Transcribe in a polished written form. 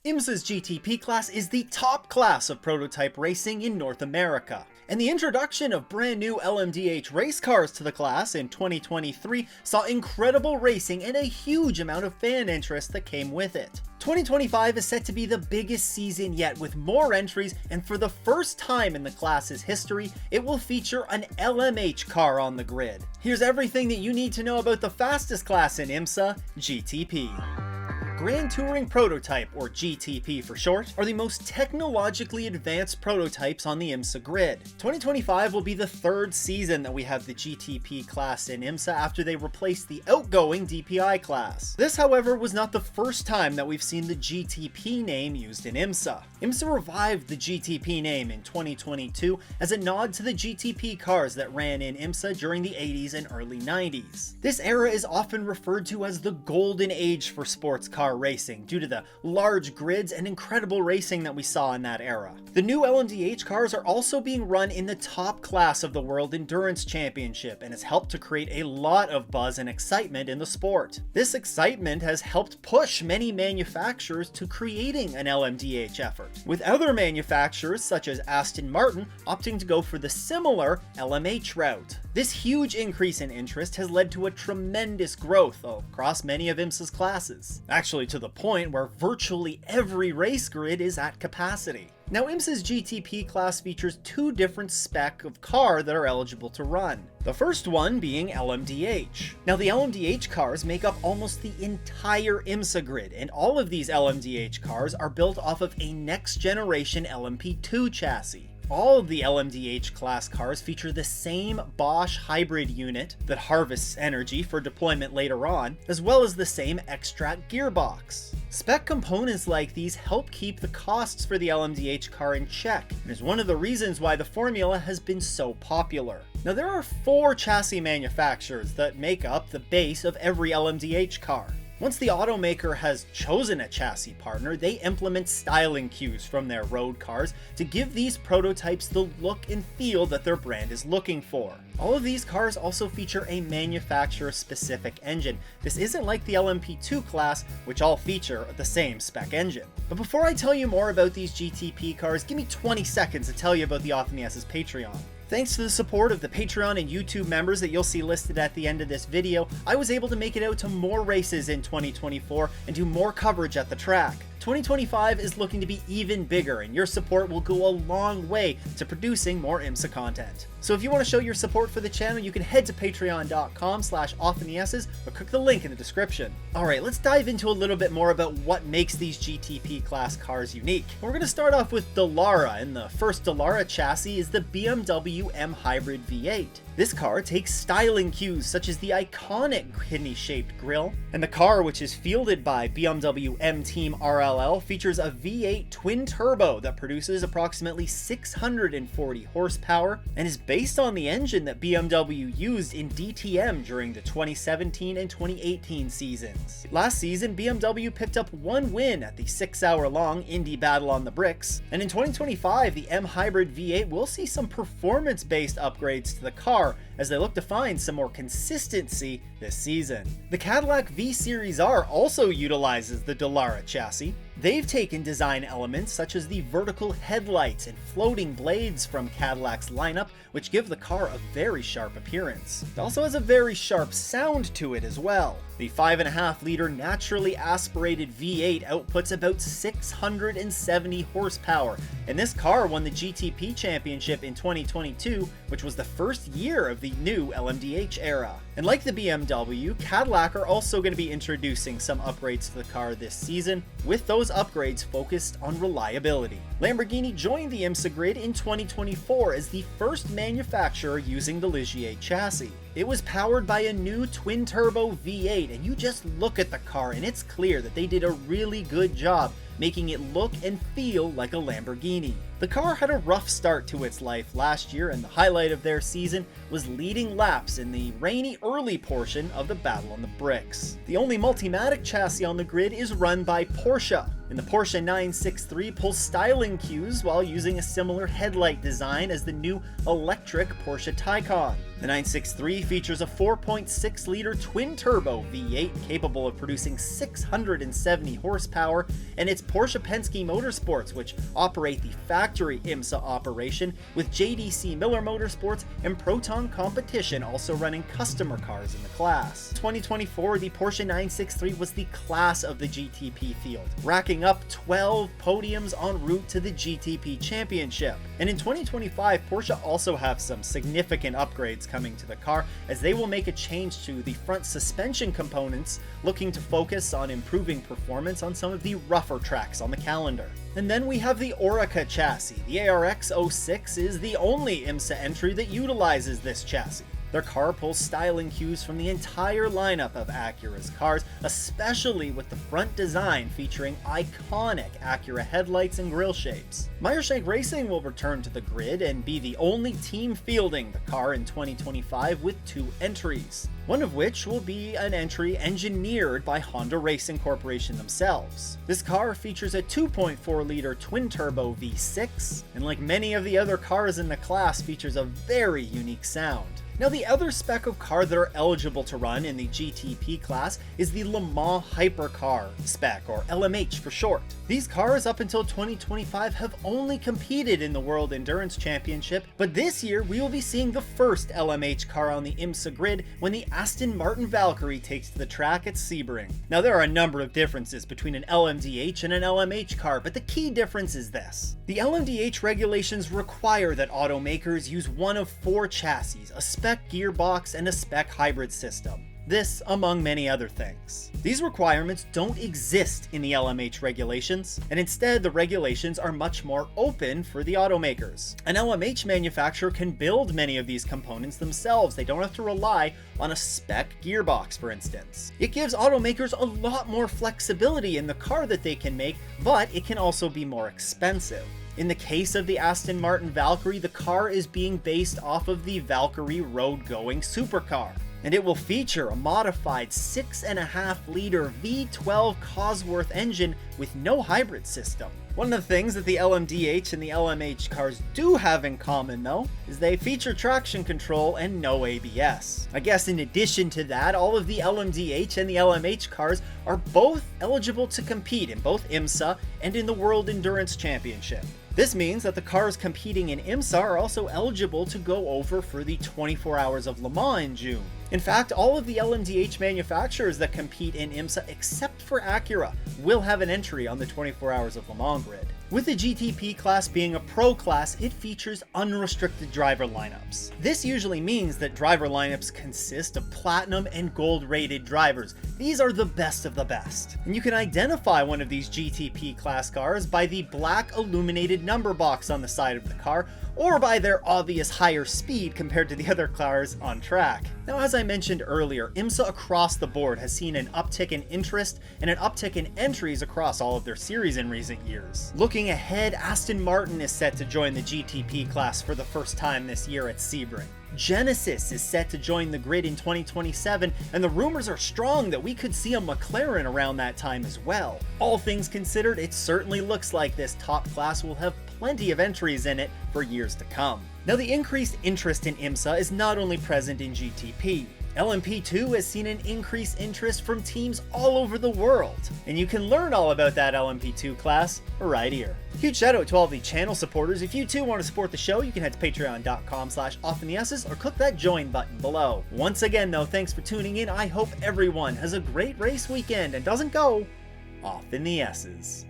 Imsa's GTP class is the top class of prototype racing in North America, and the introduction of brand new LMDh race cars to the class in 2023 saw incredible racing and a huge amount of fan interest that came with it. 2025 is set to be the biggest season yet, with more entries, and for the first time in the class's history, it will feature an LMH car on the grid. Here's everything that you need to know about the fastest class in Imsa, GTP. Grand Touring Prototype, or GTP for short, are the most technologically advanced prototypes on the Imsa grid. 2025 will be the third season that we have the GTP class in Imsa after they replaced the outgoing DPI class. This, however, was not the first time that we've seen the GTP name used in Imsa. Imsa revived the GTP name in 2022 as a nod to the GTP cars that ran in Imsa during the 80s and early 90s. This era is often referred to as the golden age for sports car racing due to the large grids and incredible racing that we saw in that era. The new LMDh cars are also being run in the top class of the World Endurance Championship and has helped to create a lot of buzz and excitement in the sport. This excitement has helped push many manufacturers to creating an LMDh effort, with other manufacturers such as Aston Martin opting to go for the similar LMH route. This huge increase in interest has led to a tremendous growth across many of Imsa's classes, actually to the point where virtually every race grid is at capacity. Now, Imsa's GTP class features two different specs of car that are eligible to run. The first one being LMDh. Now, the LMDh cars make up almost the entire Imsa grid, and all of these LMDh cars are built off of a next generation LMP2 chassis. All of the LMDh class cars feature the same Bosch hybrid unit that harvests energy for deployment later on, as well as the same extract gearbox. Spec components like these help keep the costs for the LMDh car in check, and is one of the reasons why the formula has been so popular. Now, there are 4 chassis manufacturers that make up the base of every LMDh car. Once the automaker has chosen a chassis partner, they implement styling cues from their road cars to give these prototypes the look and feel that their brand is looking for. All of these cars also feature a manufacturer-specific engine. This isn't like the LMP2 class, which all feature the same spec engine. But before I tell you more about these GTP cars, give me 20 seconds to tell you about the Off in the S's Patreon. Thanks to the support of the Patreon and YouTube members that you'll see listed at the end of this video, I was able to make it out to more races in 2024 and do more coverage at the track. 2025 is looking to be even bigger, and your support will go a long way to producing more Imsa content. So if you want to show your support for the channel, you can head to patreon.com/offintheesses or click the link in the description. Alright, let's dive into a little bit more about what makes these GTP class cars unique. We're going to start off with Dallara, and the first Dallara chassis is the BMW M Hybrid V8. This car takes styling cues such as the iconic kidney-shaped grille, and the car, which is fielded by BMW M Team RLL, features a V8 twin-turbo that produces approximately 640 horsepower and is based on the engine that BMW used in DTM during the 2017 and 2018 seasons. Last season, BMW picked up 1 win at the 6-hour-long Indy Battle on the Bricks, and in 2025, the M Hybrid V8 will see some performance-based upgrades to the car as they look to find some more consistency this season. The Cadillac V-Series R also utilizes the Dallara chassis. They've taken design elements such as the vertical headlights and floating blades from Cadillac's lineup, which give the car a very sharp appearance. It also has a very sharp sound to it as well. The 5.5-liter naturally aspirated V8 outputs about 670 horsepower, and this car won the GTP championship in 2022, which was the first year of the new LMDh era. And like the BMW, Cadillac are also going to be introducing some upgrades to the car this season, with those upgrades focused on reliability. Lamborghini joined the Imsa grid in 2024 as the first manufacturer using the Ligier chassis. It was powered by a new twin-turbo V8, and you just look at the car and it's clear that they did a really good job making it look and feel like a Lamborghini. The car had a rough start to its life last year, and the highlight of their season was leading laps in the rainy early portion of the Battle on the Bricks. The only Multimatic chassis on the grid is run by Porsche, and the Porsche 963 pulls styling cues while using a similar headlight design as the new electric Porsche Taycan. The 963 features a 4.6-liter twin-turbo V8 capable of producing 670 horsepower, and it's Porsche Penske Motorsports which operate the factory Imsa operation, with JDC Miller Motorsports and Proton Competition also running customer cars in the class. In 2024, the Porsche 963 was the class of the GTP field, racking up 12 podiums en route to the GTP Championship. And in 2025, Porsche also have some significant upgrades coming to the car, as they will make a change to the front suspension components, looking to focus on improving performance on some of the rougher tracks on the calendar. And then we have the Oreca chassis. The ARX-06 is the only Imsa entry that utilizes this chassis. Their car pulls styling cues from the entire lineup of Acura's cars, especially with the front design featuring iconic Acura headlights and grille shapes. Meyershank Racing will return to the grid and be the only team fielding the car in 2025 with 2 entries, one of which will be an entry engineered by Honda Racing Corporation themselves. This car features a 2.4-liter twin-turbo V6, and like many of the other cars in the class, features a very unique sound. Now, the other spec of car that are eligible to run in the GTP class is the Le Mans Hypercar spec, or LMH for short. These cars up until 2025 have only competed in the World Endurance Championship, but this year we will be seeing the first LMH car on the Imsa grid when the Aston Martin Valkyrie takes to the track at Sebring. Now, there are a number of differences between an LMDh and an LMH car, but the key difference is this. The LMDh regulations require that automakers use one of 4 chassis, a spec gearbox, and a spec hybrid system. This, among many other things. These requirements don't exist in the LMH regulations, and instead the regulations are much more open for the automakers. An LMH manufacturer can build many of these components themselves. They don't have to rely on a spec gearbox, for instance. It gives automakers a lot more flexibility in the car that they can make, but it can also be more expensive. In the case of the Aston Martin Valkyrie, the car is being based off of the Valkyrie road-going supercar, and it will feature a modified 6.5-liter V12 Cosworth engine with no hybrid system. One of the things that the LMDh and the LMH cars do have in common, though, is they feature traction control and no ABS. I guess in addition to that, all of the LMDh and the LMH cars are both eligible to compete in both Imsa and in the World Endurance Championship. This means that the cars competing in Imsa are also eligible to go over for the 24 Hours of Le Mans in June. In fact, all of the LMDh manufacturers that compete in Imsa, except for Acura, will have an entry on the 24 Hours of Le Mans grid. With the GTP class being a pro class, it features unrestricted driver lineups. This usually means that driver lineups consist of platinum and gold rated drivers. These are the best of the best. And you can identify one of these GTP class cars by the black illuminated number box on the side of the car, or by their obvious higher speed compared to the other cars on track. Now, as I mentioned earlier, Imsa across the board has seen an uptick in interest and an uptick in entries across all of their series in recent years. Looking ahead, Aston Martin is set to join the GTP class for the first time this year at Sebring. Genesis is set to join the grid in 2027, and the rumors are strong that we could see a McLaren around that time as well. All things considered, it certainly looks like this top class will have plenty of entries in it for years to come. Now, the increased interest in Imsa is not only present in GTP. LMP2 has seen an increased interest from teams all over the world, and you can learn all about that LMP2 class right here. Huge shout out to all the channel supporters. If you too want to support the show, you can head to patreon.com/offintheesses or click that join button below. Once again though, thanks for tuning in. I hope everyone has a great race weekend and doesn't go off in the S's.